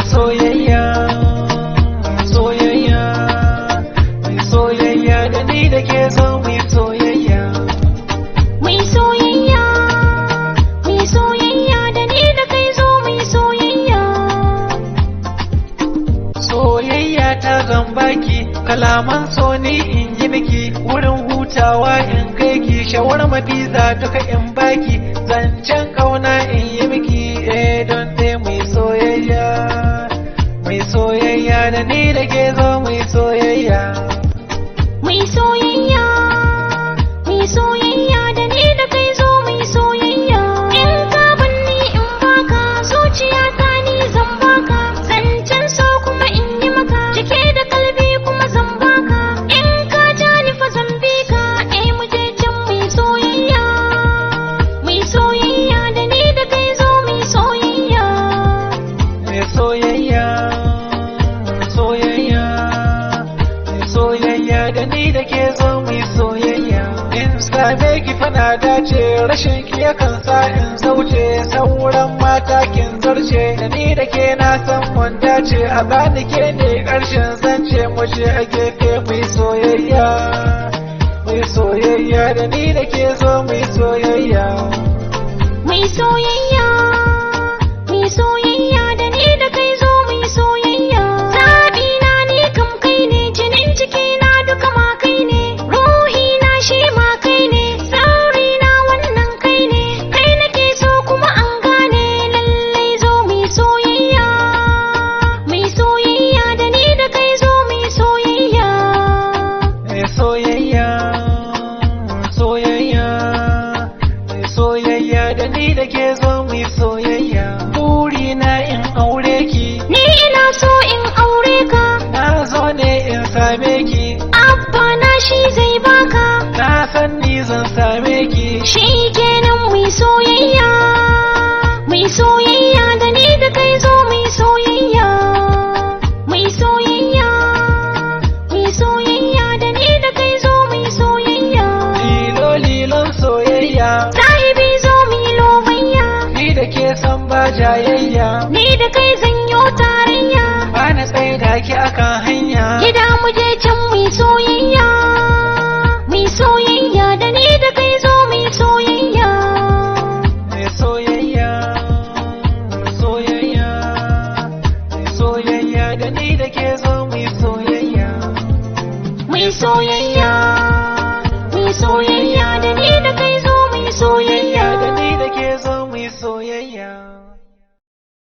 soyayya, soyayya, mai soyayya da ni da ke zo mai soyayya. Mai soyayya, mai soyayya da ni da kai zo mai soyayya. Soyayya ta zan baki, kalaman so ni in yi miki, wurin hutawa in kai ki, shawarma pizza duka in baki, zancen kauna in yi miki, don dai mai soyayya. Mai soyayya da ni da ke zo mai soyayya. Mai soyayya, mai soyayya da ni da kai zo mai soyayya. In ka banni in baka, zuciyata ni zan baka, zancen so kuma in yi maka, cike da kalbi kuma zan baka. In ka ja ni fa zan bi ka, mu je can mai soyayya. Mai soyayya da ni da kai zo mai soyayya. Mai soyayya, soyayya, mai soyayya da ni da ke zo mai soyayya. In same ki fana dace, rashin ki yakan sa in zauce, sauran mata kin zarce, da ni da ke na san mun dace, a bani ke ne ƙarshen zance, mu je a gefe mai soyayya. Mai soyayya da ni da ke zo mai soyayya. Mai soyayya, mai soyayya da ni da kai zo mai soyayya. Zaɓi na ni kam kai ne, jinin ciki na duka ma kai ne, ruhi na shi ma kai ne, sauri na wannan kai ne, kai nake so kuma an gane, lallai zo mai soyayya. Mai soyayya da ni da kai zo mai soyayya. Mai soyayya, soyayya, mai soyayya da ni da ke zo mai soyayya. Burina in aure ki, Ni ina so in aure ka, na zo ne in same ki, abba na shi zai baka, na san ni zan same ki. shi kenan mai soyayya. Mai soyayya da ni da kai zo mai soyayya. Mai soyayya, mai soyayya da ni da kai zo mai soyayya. Lilo lilon soyayya, Sahibi zo mai lobayya, ni da ke san ba jayayya, ni da kai zanyo tarayya. ba na tsaye da ki akan hanya. Gida mu je can mai soyayya. Mai soyayya da ni da kai zo mai soyayya. Mai soyayya, soyayya, mai soyayya da ni da ke zo mai soyayya. Mai soyayya, mai soyayya da ni da kai zo mai soyayya. Da ni